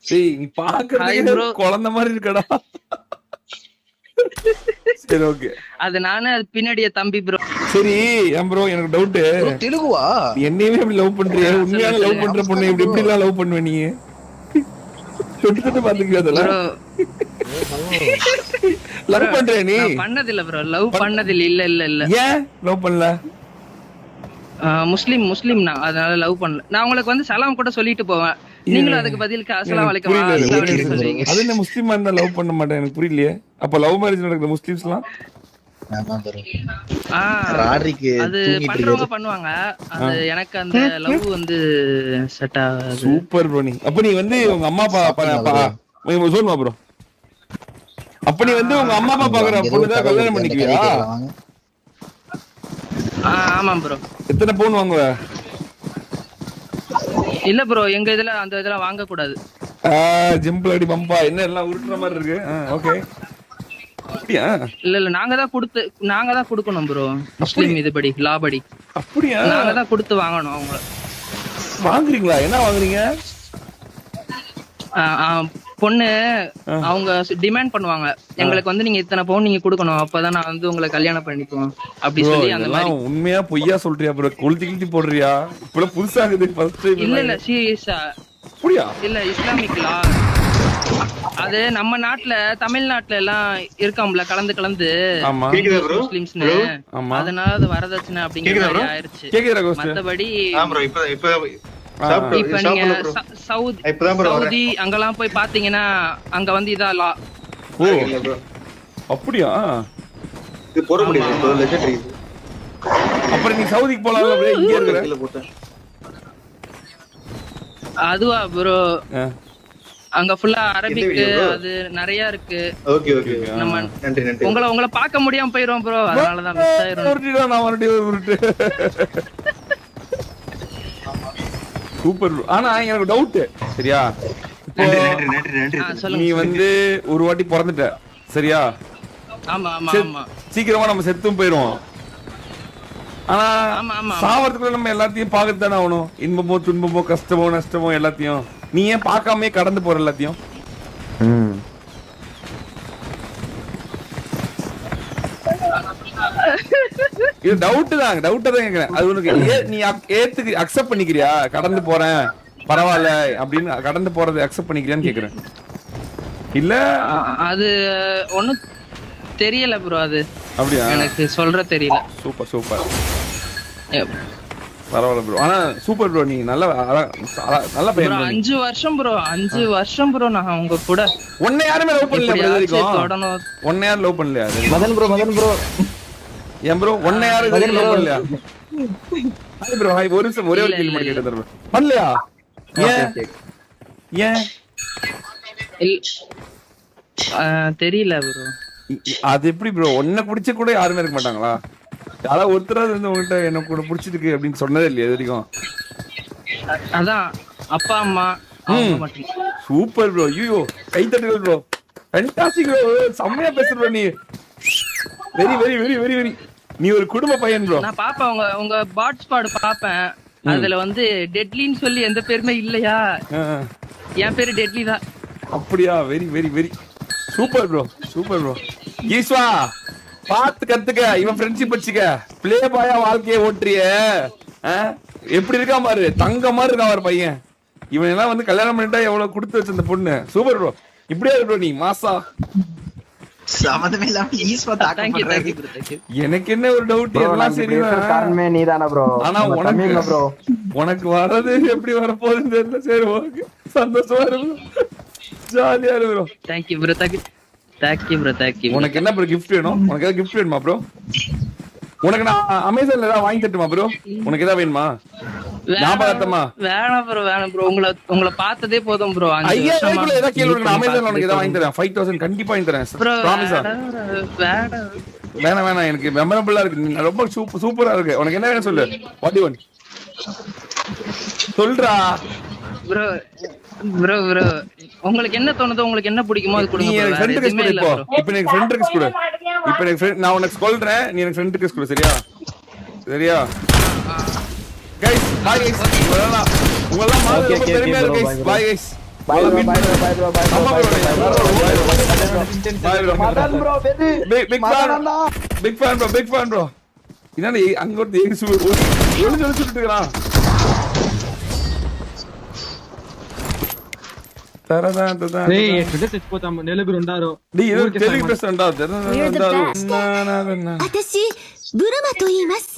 டேய் நீ Hi பாக்குறதுக்கு bro. குழந்தை மாதிரி இருக்கடா. சரி ஓகே. அது நானே அது பின்னாடியே தம்பி ப்ரோ. சரி ஏன் ப்ரோ எனக்கு டவுட். ப்ரோ தெலுங்குவா? என்னையுமே இப்படி லவ் பண்றியே? உண்மையான லவ் சொல்லுங்க. பண்ற பொண்ணு இப்படி எப்படி எல்லாம் லவ் பண்ணுவ நீ? தொட்டு தொட்டு பாத்துக்கியா அதெல்லாம்? ப்ரோ லவ் பண்ற நீ? நான் பண்ணதில்ல ப்ரோ. லவ் பண்ணதில்ல. இல்ல இல்ல இல்ல. ஏன் லவ் பண்ணல? முஸ்லிம் நான் அதனால லவ் பண்ணல. நான் உங்களுக்கு வந்து சலாம் கூட சொல்லிட்டு போவேன். நீங்களும் அதுக்கு பதிலுக்கு அஸ்ஸலாமு அலைக்கும் புரியல. சொல்லுவீங்க. அது என்ன முஸ்லிமா இருந்தா லவ் பண்ண மாட்டேன் எனக்கு புரியலையே. அப்ப லவ் மேரேஜ் நடக்குது முஸ்லிம்ஸ்லாம்? ஆமா ப்ரோ. ஆ, ராட்ரிக்கு அது தூங்கிட்டு பண்றவங்க இருக்காரு. பண்ணுவாங்க. அது எனக்கு அந்த லவ் வந்து செட் ஆகாது. Super bro. நீ அப்ப நீ வந்து உங்க அம்மா அப்பா சொல்லுமா ப்ரோ? அப்ப நீ வந்து உங்க அம்மா அப்பா பாக்குற பொண்ணுதான் கல்யாணம் பண்ணிக்குவியா? ஆமா ப்ரோ. எத்தனை பவுன் வாங்குவ? இல்ல ப்ரோ, எங்க இதுல அந்த இதெல்லாம் வாங்க கூடாது. ஜிம்பிள் அடி பம்பா என்ன எல்லாம் உருட்டுற மாதிரி இருக்கு. ஓகே. அப்படியா? இல்ல இல்ல, நாங்க தான் கொடுக்கணும் ப்ரோ. முஸ்லிம் இதுபடி லாபடி அப்படியா? நாங்க தான் கொடுத்து வாங்கணும் அவங்க. வாங்குறீங்களா? என்ன வாங்குறீங்க? பொண்ணு அவங்க டிமாண்ட் பண்ணுவாங்க, எங்களுக்கு வந்து நீங்க இத்தனை பவுன் நீங்க கொடுக்கணும், அப்பதான் நான் வந்து உங்களை கல்யாணம் பண்ணிக்குவோம் அப்படி சொல்லி. அந்த மாதிரி உண்மையா பொய்யா சொல்றியா ப்ரோ? கொளுத்தி கிழிச்சி போடுறியா? இப்ப புதுசாகுது ஃபர்ஸ்ட் டைம். இல்ல இல்ல சீரியஸா. அப்படியா? இல்ல இஸ்லாமிக் லா அது நம்ம நாட்டுல தமிழ்நாட்டுல எல்லாம் இருக்காம்ல கலந்து முஸ்லிம்ஸ்னு. அதனால அது வரதட்சணை அப்படிங்கிற மாதிரி ஆயிருச்சு. மத்தபடி இப்ப நீங்க சவுதி அங்கெல்லாம் போய் பாத்தீங்கன்னா அங்க வந்து இதா லா. ஓ அப்படியா? அப்புறம் நீ சவுதிக்கு போலாம், இங்க இருக்கிற அதுவா ப்ரோ? அங்க ஃபுல்லா அரபிக் அது நிறைய இருக்கு. நம்ம உங்களை பார்க்க முடியாம போயிரும் ப்ரோ, அதனாலதான் மிஸ் ஆயிரும். சூப்பர். ஆனா எனக்கு டவுட், சரியா? நீ வந்து ஒரு வாட்டி பிறந்துட்ட, சரியா? ஆமா ஆமா ஆமா. சீக்கிரமா நம்ம செத்தும் போயிடுவோம். ஆனா சாவறதுக்குள்ள நம்ம எல்லாத்தையும் பார்க்கறது தானே ஆகணும். இன்பமோ துன்பமோ கஷ்டமோ நஷ்டமோ எல்லாத்தையும் நீ ஏன் பார்க்காம கடந்து போற எல்லாத்தையும்? இது டவுட் தான் கேக்குறேன். அது உனக்கு நீ அக்செப்ட் பண்ணிக்கிறியா? கடந்து போறேன் பரவாயில்ல அப்படின்னு கடந்து போறது அக்செப்ட் பண்ணிக்கிறியான்னு கேக்குறேன். இல்ல அது ஒண்ணும் தெரியல ப்ரோ. அது அப்படியா? எனக்கு சொல்ற தெரியல. சூப்பர் பரவாயில்ல ப்ரோ. ஆனா சூப்பர் ப்ரோ. நீ நல்ல பையன். 5 வருஷம் ப்ரோ நான் உங்க கூட. உன்னை யாருமே லவ் பண்ணல? உன்னை யாரும் லவ் பண்ணலையா? மதன் ப்ரோ ஏன் ப்ரோ உன்னை யாரும் லவ் பண்ணலையா? Hi bro. ஹாய். ஒரு நிமிஷம் ஒரே ஒரு கேள்வி மட்டும் கேட்டு தரேன். பண்ணலையா? ஏன் தெரியல ப்ரோ. அது எப்படி ப்ரோ? உன்னை பிடிச்ச கூட யாருமே இருக்க மாட்டாங்களா? யாராவது ஒருத்தராவது வந்து உங்ககிட்ட என்ன கூட பிடிச்சிருக்கு அப்படின்னு சொன்னதே இல்லையா இது வரைக்கும்? அதான் அப்பா அம்மா மட்டும். Super bro. ஐயோ கைத்தட்டுகள் ப்ரோ. Fantastic bro. செம்மையா பேசுற ப்ரோ. நீ very very very very very நீ ஒரு குடும்ப பையன் ப்ரோ. நான் பாப்பேன் உங்க பாட் ஸ்பாட் பாப்பேன். அதுல வந்து டெட்லின்னு சொல்லி எந்த பேருமே இல்லையா? என் பேரு டெட்லி தான். அப்படியா? Very very very super bro. ஈஸ்வா பாத்து கத்துக்க. இவன் ஃப்ரெண்ட்ஷிப் வச்சுக்க. பிளே பாயா வாழ்க்கைய ஓட்டுறிய எப்படி இருக்கா பாரு. தங்க மாதிரி இருக்கா ஒரு பையன். இவன் எல்லாம் வந்து கல்யாணம் பண்ணிட்டா எவ்வளவு கொடுத்து வச்ச அந்த பொண்ணு. Super bro. இப்படியா ப்ரோ நீ மாசா? சம்பந்தமே இல்லாம ஈஸ்வா தாக்க பண்றாங்க. எனக்கு என்ன ஒரு டவுட், எல்லாம் சரிதான். காரணமே நீதானா ப்ரோ? ஆனா உனக்கு வர்றது எப்படி வரப்போகுதுன்னு தெரியல. சரி ஓகே, சந்தோஷமா இருக்கு, ஜாலியா இருக்கு bro. Thank you bro. Thank you bro. உனக்கு என்ன ப்ரோ கிஃப்ட் வேணும்? உனக்கு ஏதாவது கிஃப்ட் வேணுமா ப்ரோ? உனக்கு நான் அமேசான்ல ஏதாவது வாங்கி தட்டுமா ப்ரோ? உனக்கு ஏதாவது வேணுமா? ஞாபகத்தமா? வேணாம் ப்ரோ. உங்களை பார்த்ததே போதும் ப்ரோ. 5000 ஏதாவது கேளு. நான் அமேசான்ல உனக்கு ஏதாவது வாங்கி தரேன். 5000 கண்டிப்பா வாங்கி தரேன். ப்ராமிஸா? வேணாம் எனக்கு மெமரபிளா இருக்கு. ரொம்ப சூப்பரா இருக்கு. உனக்கு என்ன வேணும் சொல்லு. வாட் யூ வாண்ட் சொல்றா ப்ரோ. உங்களுக்கு என்ன தோணுதோ, உங்களுக்கு என்ன பிடிக்குமோ அது கொடுங்க. இப்போ எனக்கு ஃப்ரெண்ட் ரிக்வெஸ்ட் கொடு. இப்போ எனக்கு நான் உனக்கு சொல்றேன், நீ எனக்கு ஃப்ரெண்ட் ரிக்வெஸ்ட் கொடு. சரியா கைஸ்? Bye guys. உங்களெல்லாம் ரொம்ப பெருமையா இருக்கு guys. Bye guys. Bye bro, bye bro, bye bro, bye bro, ஆமா bye bro, bro, bye bro. Madan bro, very. big Madan fan அண்ணா. big fan bro என்னடா அங்க ஒரு ஏசி ஒளிஞ்சு சுட்டுட்டு இருக்கான் தரதான் தரதான் రే ఎక్కడ చచ్చిపోతాం నెలుగురు ఉండారు டேய் இது தெலுங்கு பேசுறடா私ブルマと言います。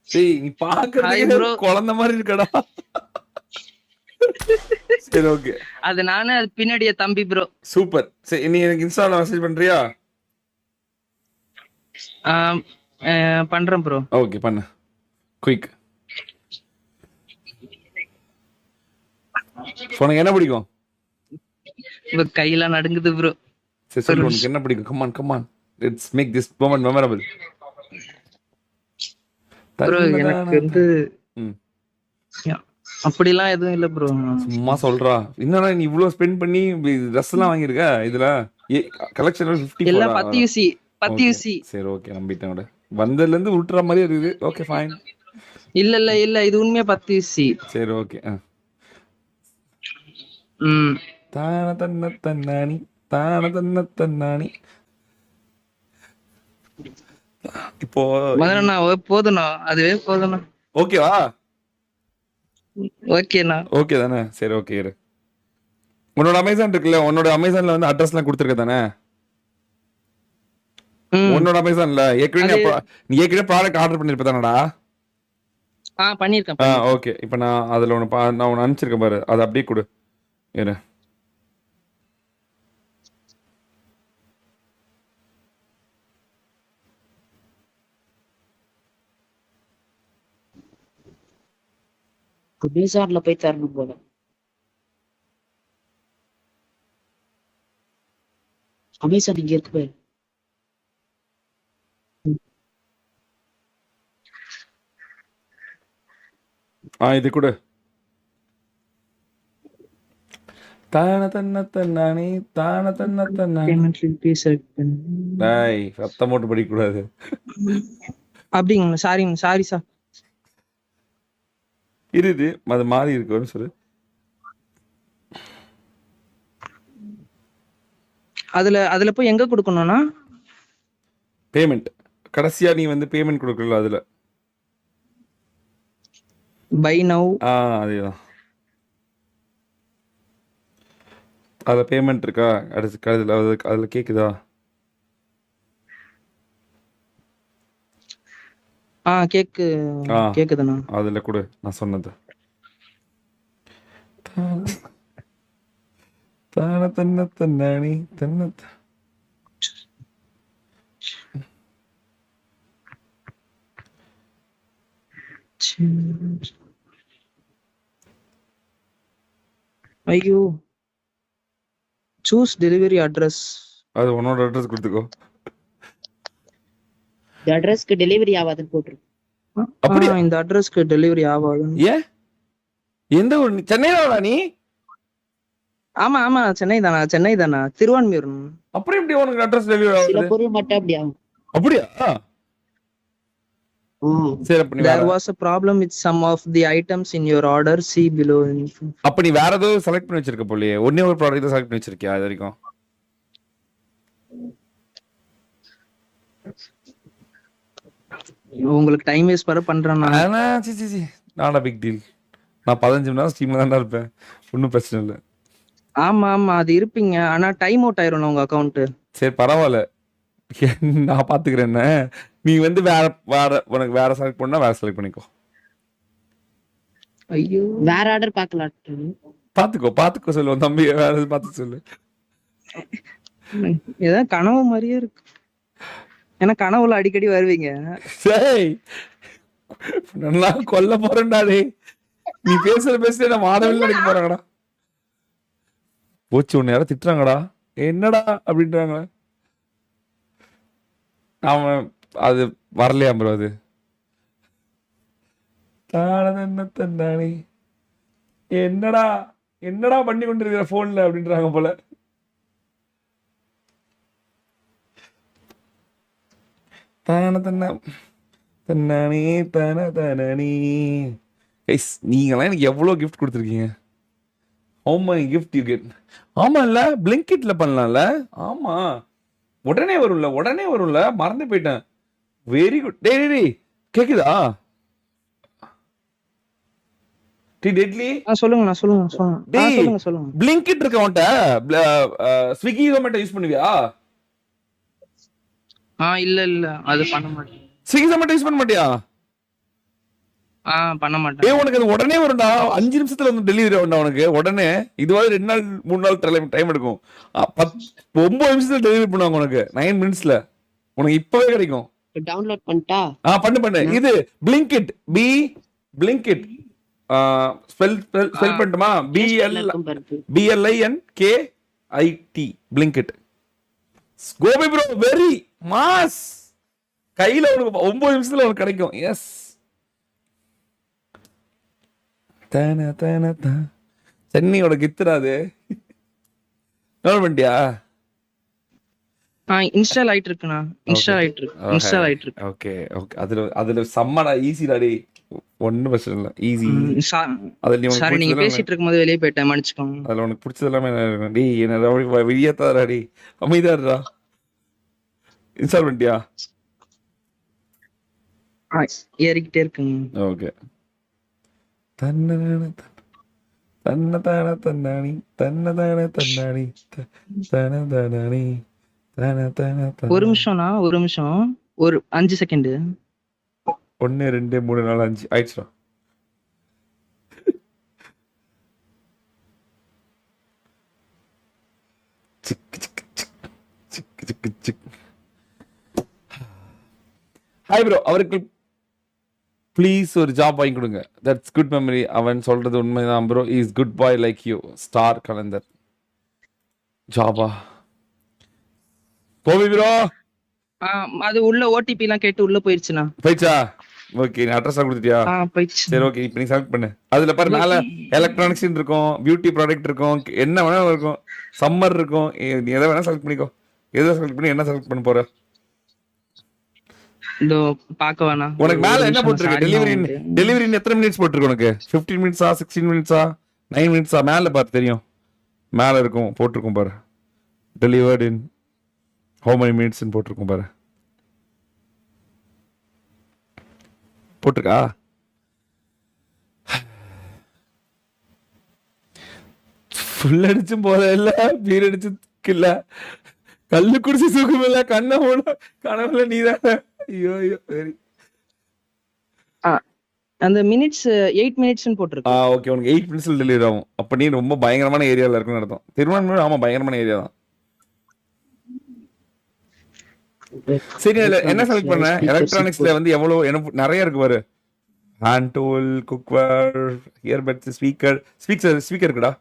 டேய் நீ Hi பாக்குறதுக்கு bro. குழந்தை மாதிரி இருக்கடா சரி ஓகே அது நானே அது பின்னாடியே தம்பி ப்ரோ. சூப்பர் சரி நீ எனக்கு இன்ஸ்டால மெசேஜ் பண்றியா பண்றேன் ப்ரோ. ஓகே பண்ணு குயிக் உனக்கு என்ன பிடிக்கும் இப்ப கையெல்லாம் நடுங்குது ப்ரோ. சரி சொல்லு உனக்கு என்ன பிடிக்கும் come on let's make this moment memorable bro எனக்கு வந்து அப்படிலாம் எதுவும் இல்ல ப்ரோ. சும்மா சொல்றா என்னடா நீ இவ்ளோ ஸ்பெண்ட் பண்ணி Dress எல்லாம் வாங்கியிருக்க இதுல கலெக்ஷன் 50 எல்லாம் 10 யூசி 10 யூசி. சரி ஓகே நம்பிட்டேன் வந்ததுல இருந்து உருட்டுற மாதிரி இருக்குது ஓகே ஃபைன் இல்ல இது உண்மையா 10 யூசி. சரி ஓகே தான தன்ன தன்னானி இப்போ மதனா போதும்ண்ணா அதுவே போதும்ண்ணா. ஓகேவா ஓகேண்ணா. ஓகே தானே சரி ஓகே இரு உன்னோட அமேசான் இருக்குல்ல உன்னோட அமேசான்ல வந்து அட்ரஸ்லாம் கொடுத்துருக்க தானே உன்னோட அமேசான்ல நீ ஏற்கனவே ப்ராடக்ட் ஆர்டர் பண்ணிருப்ப தானடா பண்ணிருக்கேன். ஓகே இப்போ நான் அதுல நான் உன்னை அனுப்பிச்சிருக்கேன் பாரு அதை அப்படியே கொடு இரு அமேசான்ல போய் தரணும் போல. அமேசான் இங்க இருக்கு பாரு. இது கொடு தான தன்னானி பேமெண்ட் லிங்க் ப்ளீஸ் செலக்ட் பண்ணு. டேய் சத்தம் போட்டு படிக்க கூடாது அப்படிங்களா சாரி சார். இருது அது மாறி இருக்குன்னு சொல்லு அதுல போய் எங்க கொடுக்கணும்னா பேமெண்ட் கடைசியா நீ வந்து பேமெண்ட் கொடுக்கல அதுல பை நவ் அதேதான் அதுல பேமெண்ட் இருக்கா அதுல கேக்குதா கேக்குதுண்ணா அதுல கொடு நான் சொன்னது தான தன்னானி ஐயோ சூஸ் டெலிவரி அட்ரஸ். அது உன்னோட அட்ரஸ் கொடுத்துக்கோ இந்த அட்ரஸ்க்கு டெலிவரி ஆகாதுன்னு போட்டுரு. அப்படியா இந்த அட்ரஸ்க்கு டெலிவரி ஆகாது. ஏன் எந்த ஊர் சென்னையில நீ ஆமா சென்னை தானா திருவான்மியூர். அப்புறம் எப்படி உனக்கு அட்ரஸ் டெலிவரி சில ஆகுது பொருள் மட்டும் அப்படி ஆகும். அப்படியா சரி அப்ப நீ There was a problem with some of the items in your order. See below. அப்ப நீ வேற ஏதோ செலக்ட் பண்ணி வச்சிருக்க போலயே ஒண்ணே ஒரு ப்ராடக்ட் தான் செலக்ட் பண்ணி வச்சிருக்கியா இது வரைக்கும் உங்களுக்கு டைம் வேஸ்ட் வர பண்றேன் நான். நானா பிக் டீல் நான் 15 மணி நேரம் ஸ்ட்ரீம்ல தான் இருப்பேன் ஒன்றும் பிரச்சனை இல்லை ஆமா அது இருப்பீங்க ஆனா டைம் அவுட் ஆயிரும் உங்க அக்கவுண்ட். சரி பரவாயில்ல நான் பாத்துக்கிறேன் என்ன நீ வந்து வேற உனக்கு வேற செலக்ட் பண்ணா வேற செலக்ட் பண்ணிக்கோ. ஐயோ வேற ஆர்டர் பார்க்கலாம். பாத்துக்கோ சொல்லு தம்பி வேற எதுவும் பாத்து சொல்லு. ஏதாவது கனவு மாதிரியே இருக்கு ஏன்னா கனவுல அடிக்கடி வருவீங்க. சரி நல்லா கொல்ல போறேன்டா டேய் நீ பேசுற நான் மாடவில் நினைக்க போறாங்கடா போச்சு உன்னை யாரும் திட்டுறாங்கடா என்னடா அப்படின்றாங்க அவன் அது வரலையா ப்ரோ அது தன்னானி என்னடா பண்ணி கொண்டிருக்கிற போன்ல அப்படின்றாங்க போல. தான தன்னானி நீங்களாம் எனக்கு எவ்வளவு கிஃப்ட் கொடுத்துருக்கீங்க how many gift you get. ஆமா இல்ல Blinkitல பண்ணலாம்ல. ஆமா உடனே வரும்ல மறந்து போயிட்டேன். Very good. டேய் கேக்குதா? டெட்லி சொல்லுங்க சொல்லுங்க. Blinkit இருக்க உன்கிட்ட ஸ்விக்கி Zomato யூஸ் பண்ணுவியா? இல்ல அது பண்ண மாட்டேன். ஸ்விக்கி Zomato யூஸ் பண்ண மாட்டியா? பண்ண மாட்டேன். உனக்கு அது உடனே வரும்டா. 5 நிமிஷத்துல வந்து டெலிவரி ஆகும்டா உனக்கு உடனே. இதுவாது 2 நாள் 3 நாள் டைம் எடுக்கும். 9 நிமிஷத்துல டெலிவரி பண்ணுவாங்க உனக்கு. 9 மினிட்ஸ்ல உனக்கு இப்பவே கிடைக்கும். டவுன்லோட் பண்ணிட்டா? பண்ணு. இது Blinkit Blinkit ஸ்பெல் பண்ணட்டுமா? BLINKIT Blinkit. Gopi bro very mass. கையில உனக்கு 9 நிமிஷத்துல உனக்கு கிடைக்கும். எஸ். சென்னியோட கித்துறாது. நோட் பண்ணிட்டியா? இன்ஸ்டால் ஆயிட்டு இருக்குண்ணா. இன்ஸ்டால் ஆயிட்டு இருக்கு. ஓகே அதுல சம்மடா ஈஸிடாடி. ஒண்ணும் பிரச்சனை இல்ல. ஈஸி. அதுல நீங்க பேசிட்டு இருக்கும்போது வெளியே போயிட்டேன், மன்னிச்சுக்கோங்க. அதுல உனக்கு பிடிச்சது எல்லாமே டேய் என்ன வெளியேத்தாதடா. அமைதியாடா. இன்ஸ்டால் பண்ணிட்டியா? ஏறிக்கிட்டே இருக்குங்க. ஓகே. தன்னதான தன்னானி ஒரு நிமிஷம் ஒரு 5 செகண்ட். 1 2 3 4 5 ஆயிடுச்சுடா. ஹாய் ப்ரோ, அவருக்கு ப்ளீஸ் ஒரு ஜாப் வாங்கி கொடுங்க. That's good memory. அவன் சொல்றது உண்மைதான் bro. Is good boy like you. Star கலந்தர். ஜாபா கோபி ப்ரோ. அது உள்ள ஓடிபி எல்லாம் கேட்டு உள்ள போயிடுச்சுனா. போயிச்சா? ஓகே. நீ அட்ரஸ் கொடுத்துட்டியா? போயிடுச்சு. சரி ஓகே. இப்போ நீ செலக்ட் பண்ணு. அதுல பாரு மேல எலக்ட்ரானிக்ஸ் இருக்கும், பியூட்டி ப்ராடக்ட் இருக்கும், என்ன வேணாலும் இருக்கும், சம்மர் இருக்கும். நீ எதை வேணா செலக்ட் பண்ணிக்கோ. எதை செலக்ட் பண்ணி என்ன செலக்ட் பண்ண போற? இதோ பார்க்க வேணாம். உனக்கு மேல என்ன போட்டுருக்கு? டெலிவரி எத்தனை மினிட்ஸ் போட்டுருக்கு உனக்கு? 15 மினிட்ஸா 16 மினிட்ஸா 9 மினிட்ஸா? மேல பாரு தெரியும். மேல இருக்கும் போட்டிருக்கும் பாரு. Delivered in how many minutes ன்னு போட்டிருக்கும் பாரு. போட்டிருக்கா? ஃபுல் அடிச்சும் போத இல்ல, பீர் அடிச்சு இல்ல, கல்லு குடிச்சு சுகம் இல்ல, கண்ணை போட கனவுல நீதானே. ஐயோ சரி. அந்த மினிட்ஸ் 8 மினிட்ஸ்னு போட்டுருக்கு. ஓகே. உனக்கு 8 மினிட்ஸ்ல டெலிவரி ஆகும். அப்ப நீ ரொம்ப பயங்கரமான ஏரியால இருக்குன்னு அர்த்தம். திருவண்ணாமலை ஆமா பயங்கரமான ஏரியா தான். சரி என்ன செலக்ட் பண்ண? எலக்ட்ரானிக்ஸ்ல வந்து எவ்வளவு நிறைய இருக்கு பாரு. Hand tool, cookware, earbuds, speaker இருக்குடா.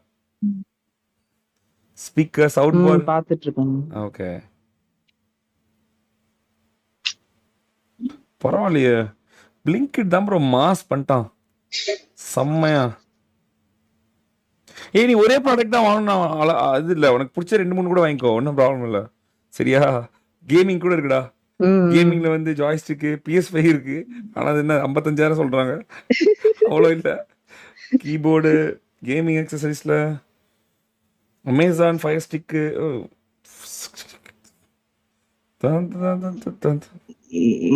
ஸ்பீக்கர், சவுண்ட் பார் பார்த்துட்டு இருக்கேன். ஓகே பரவாயில்லையே. Blinkit தான் ப்ரோ மாஸ் பண்ணிட்டான் செம்மையா. நீ ஒரே ப்ராடக்ட் தான் வாங்கணும். அது இல்ல, உனக்கு பிடிச்ச 2-3 கூட வாங்கிக்கோ, ஒன்றும் ப்ராப்ளம் இல்ல. சரியா? கேமிங் கூட இருக்குடா. கேமிங்ல வந்து ஜாய்ஸ்டிக், PS5 இருக்கு. ஆனா அது என்ன 55,000 சொல்றாங்க. அவ்வளோ இல்ல. கீபோர்டு, கேமிங் அக்சசரிஸ்ல அமேசான் ஃபயர் ஸ்டிக்.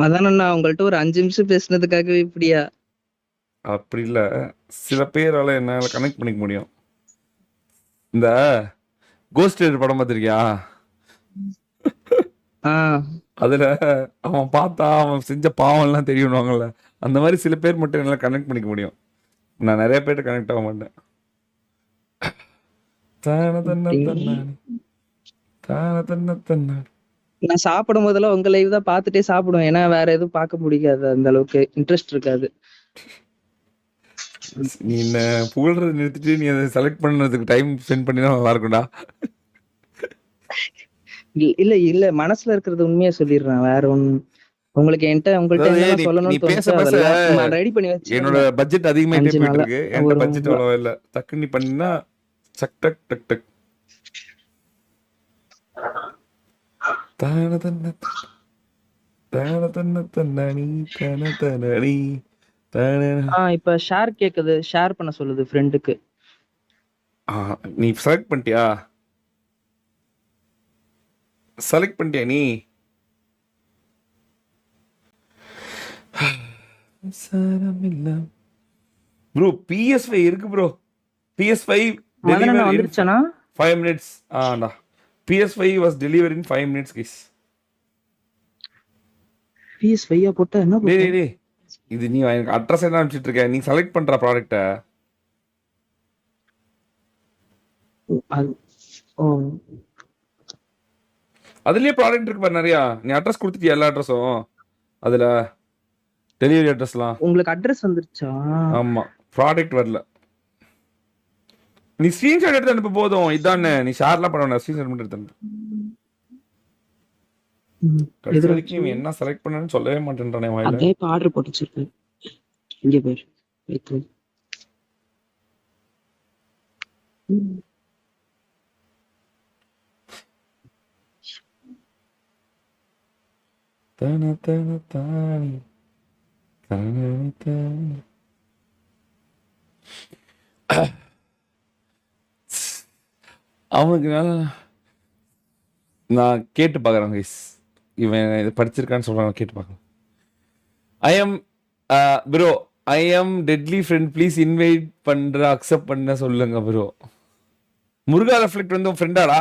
மதன் உங்கள்ட்ட ஒரு 5 நிமிஷம் பேசுனதுக்காகவே இப்படியா? அப்படி இல்ல, சில பேரால என்னால கனெக்ட் பண்ணிக்க முடியும். இந்த கோஸ்ட் ரைடர் படம் பார்த்திருக்கியா? அதுல அவன் பார்த்தா அவன் செஞ்ச பாவம் எல்லாம் தெரியும்வாங்கல்ல, அந்த மாதிரி சில பேர் மட்டும் என்னால கனெக்ட் பண்ணிக்க முடியும். நான் நிறைய பேர்ட்ட கனெக்ட் ஆக மாட்டேன். நான் சாப்பிடும் போதெல்லாம் உங்க லைவ் தான் பார்த்துட்டே சாப்பிடுவேன். ஏன்னா வேற எதுவும் பார்க்க முடியாது, அந்த அளவுக்கு இன்ட்ரெஸ்ட் இருக்காது. நீ என்ன புகழ்றது நிறுத்திட்டு நீ அதை செலக்ட் பண்ணதுக்கு டைம் ஸ்பெண்ட் பண்ணினா நல்லா இருக்கும்டா. இல்ல இல்ல மனசுல இருக்கிறது உண்மையா சொல்லிடுறேன். வேற ஒண்ணு உங்களுக்கு உங்கள்ட்ட சொல்லணும்னு ரெடி பண்ணி வச்சு. என்னோட பட்ஜெட் அதிகமாயிட்டே போயிட்டு இருக்கு. என்னோட பட்ஜெட் அவ்வளவா இல்ல. டக்கு நீ பண்ணினா சக் டக் டக் டக். தான தன்ன தான தன்ன தன்னி தான தன்னி தான. இப்ப ஷேர் கேக்குது, ஷேர் பண்ண சொல்லுது ஃப்ரெண்டுக்கு. நீ செலக்ட் பண்ணிட்டியா? செலக்ட் பண்ணிட்டியா நீ? ப்ரோ PS5 இருக்கு bro. PS5 delivery வந்துருச்சானா? 5 minutes. Andal. PS5 was delivered in 5 minutes guys. PS5 போட்டா என்ன டேய் இது நீ எனக்கு அட்ரஸ் என்ன அனுப்பிச்சிட்டு இருக்க? நீ செலக்ட் பண்ற ப்ராடக்ட்ட. அதுலயே ப்ராடக்ட் இருக்கு பாரு நிறைய. நீ அட்ரஸ் கொடுத்துட்டியா எல்லா அட்ரஸும்? அதுல டெலிவரி அட்ரஸ்லாம். உங்களுக்கு அட்ரஸ் வந்துருச்சா? ஆமா, ப்ராடக்ட் வரல. நீ ஸ்கிரீன்ஷாட் எடுத்து அனுப்ப போதும். இதானே நீ ஷேர்லாம் பண்ண வேண்டாம். ஸ்கிரீன்ஷாட் மட்டும் எடுத்து அனுப்பு. கடைசி வரைக்கும் இவன் என்ன செலக்ட் பண்ணனு சொல்லவே மாட்டேன்றானே வாயில. அதே இப்ப ஆர்டர் போட்டு வச்சிருக்கேன். இங்க பேர் வெயிட். தன தன தானி தன தானி. அவனுக்கு நான் கேட்டு பார்க்குறேன் கைஸ். இவன் இது படிச்சிருக்கான்னு சொல்கிறான், கேட்டு பார்க்கலாம். Bro I am deadly friend, please invite பண்ணுற அக்செப்ட் பண்ண சொல்லுங்க ப்ரோ. முருகா ரெஃப்ளெக்ட் வந்து உன் ஃப்ரெண்டாடா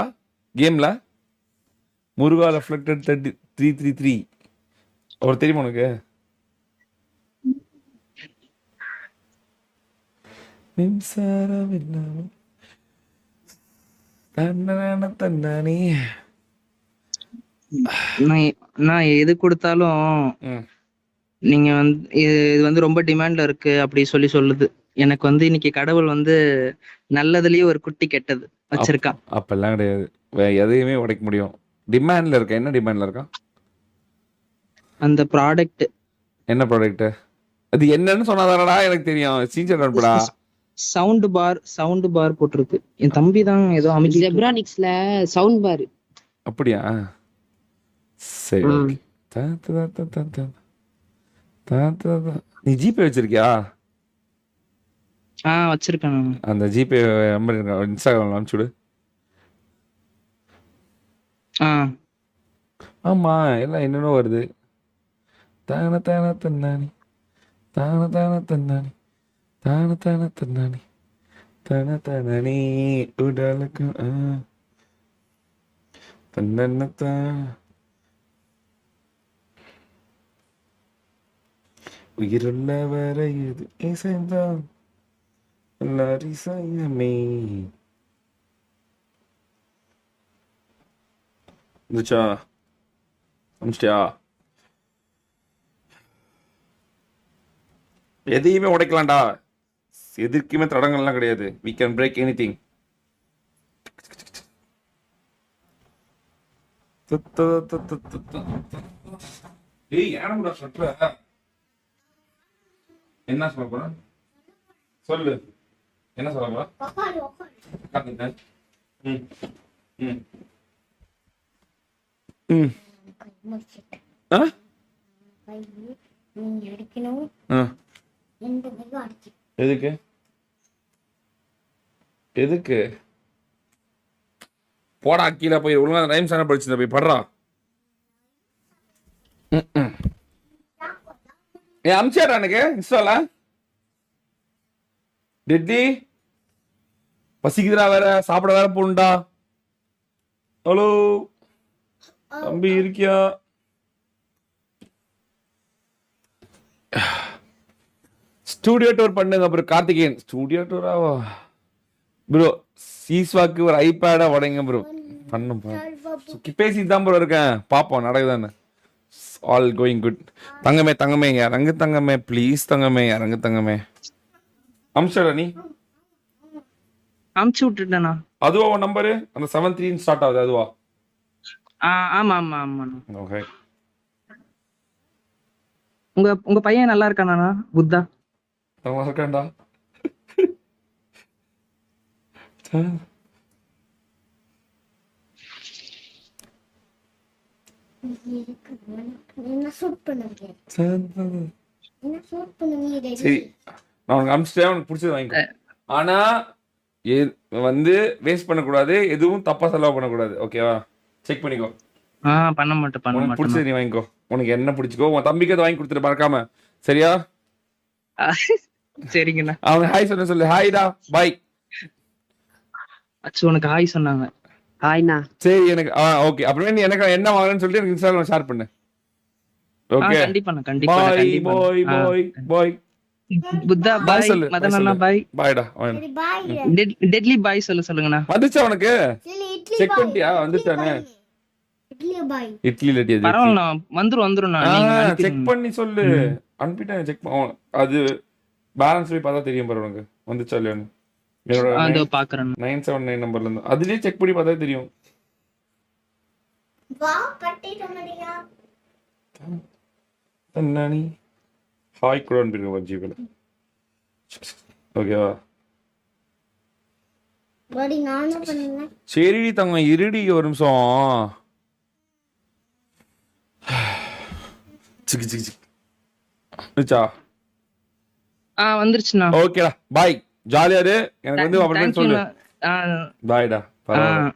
கேமில்? முருகா ரெஃப்ளெக்டட் 333 அவர் தெரியுமா உனக்கு? மின்சாரம் இல்லாமல் தன்னானே. நான் எது கொடுத்தாலும் நீங்க வந்து இது வந்து ரொம்ப டிமாண்ட்ல இருக்கு அப்படி சொல்லுது. எனக்கு வந்து இன்னைக்கு கடவுள் வந்து நல்லதுலயே ஒரு குட்டி கெட்டது வச்சிருக்கான். அப்பெல்லாம் கிடையாது, எதையுமே உடைக்க முடியும். டிமாண்ட்ல இருக்க. என்ன டிமாண்ட்ல இருக்கா? அந்த ப்ராடக்ட். என்ன ப்ராடக்ட்? அது என்னன்னு சொன்னாதானடா எனக்கு தெரியும். சீஞ்சர் அனுப்புடா. சவுண்ட் பார் போட்டிருக்கு. என் தம்பி தான் ஏதோ அமைச்சு. ஜெப்ரானிக்ஸ்ல சவுண்ட் பார். அப்படியா? சரி. நீ ஜிபே வச்சிருக்கியா? வச்சிருக்கேன். அந்த ஜிபே நம்பர் இன்ஸ்டாகிராம்ல அனுப்பிச்சுடு. ஆமா, எல்லாம் என்னென்ன வருது. தான தான தன்னானி தான தான தன்னானி தான தான தன்னானி தான தானே உடலுக்கு தன்னத்தா. உயிருள்ள வரை இது இசைந்தான் எல்லாரிசையமே. இருந்துச்சா? அமிச்சிட்டியா? எதையுமே உடைக்கலாம்டா. எதுக்குமே தடங்கள்லாம் கிடையாது. we can break anything. ஏய் யானமுடா சொல்ற? என்ன சொல்ல போற? சொல்லு. என்ன சொல்ல போற? காட்டுங்க. எதுக்கு எதுக்கு போடா கீழே போய் ஒழுங்கா ரைம் சான படிச்சு போய் படுறா. அமிச்சாடா எனக்கு இன்ஸ்டால. டெட்லி பசிக்குதுடா, வேற சாப்பிட வேற போண்டா. ஹலோ தம்பி இருக்கியா? ஸ்டூடியோ டூர் பண்ணுங்க அப்புறம். கார்த்திகேயன் ஸ்டூடியோ டூராவா ப்ரோ? சீஸ்வாக்கு ஒரு ஐபேடா உடைங்க ப்ரோ. பண்ணும் பேசிட்டு தான் ப்ரோ இருக்கேன். பாப்போம் நடக்குதானே. All going good. தங்கமே தங்கமே இறங்கு தங்கமே, ப்ளீஸ் தங்கமே இறங்கு தங்கமே. அம்சடா நீ அமுச்சு விட்டுட்டேனா? அதுவா உன் நம்பரு? அந்த 73 ஸ்டார்ட் ஆகுது அதுவா? ஆமா ஆமா ஆமா. ஓகே. உங்க பையன் நல்லா இருக்கானா புத்தா? நல்லா இருக்கான்டா. சரி நான் உனக்கு அனுப்பிச்சிட்டேன். உனக்கு பிடிச்சது வாங்கிக்கோ. ஆனா வந்து வேஸ்ட் பண்ணக்கூடாது, எதுவும் தப்பா செலவு பண்ணக்கூடாது. ஓகேவா? செக் பண்ணிக்கோ. பண்ண மாட்டேன் உனக்கு பிடிச்சது நீ வாங்கிக்கோ. உனக்கு என்ன பிடிச்சிக்கோ, உன் தம்பிக்கு அதை வாங்கி கொடுத்துட்டு மறக்காம. சரியா? சரிங்கண்ணா. அவன் ஹாய் சொன்ன சொல்லு. ஹாய்டா, பாய். அச்சு உனக்கு ஹாய் சொன்னாங்க. ஹாய்ண்ணா. சரி எனக்கு ஓகே. அப்புறமே நீ எனக்கு என்ன வாங்கணும்னு சொல்லிட்டு எனக்கு இன்ஸ்டாகிராம் ஷேர் பண்ணு. ஓகே கண்டிப்பா பாய் பாய் பாய் பாய். புத்தா பாய், மதனண்ணா பாய். பாய்டா. டெட்லி பாய் சொல்லுங்கண்ணா. வந்துச்சா உனக்கு? செக் பண்ணிட்டியா? வந்துட்டானே. இட்லி லட்டி அது. பரவாயில்ல வந்துரும்ண்ணா. செக் பண்ணி சொல்லு. அனுப்பிட்டேன். செக் அது பேலன்ஸ் போய் பார்த்தா தெரியும் பாரு உனக்கு வந்துச்சா இல்லையான்னு. அதோ பாக்குறேன். 979 நம்பர்ல இருந்து அதுலயே செக் பண்ணி பார்த்தா தெரியும். தன்னானி ஹாய் கூட அனுப்பிடுங்க ஜிபேல. ஓகேவா? சரி தங்க இருடி ஒரு நிமிஷம். வந்துருச்சுண்ணா. ஓகேடா பாய். ஜாலியா இரு. எனக்கு வந்து அப்புறம் சொல்லு. பாய்டா. பரவாயில்ல.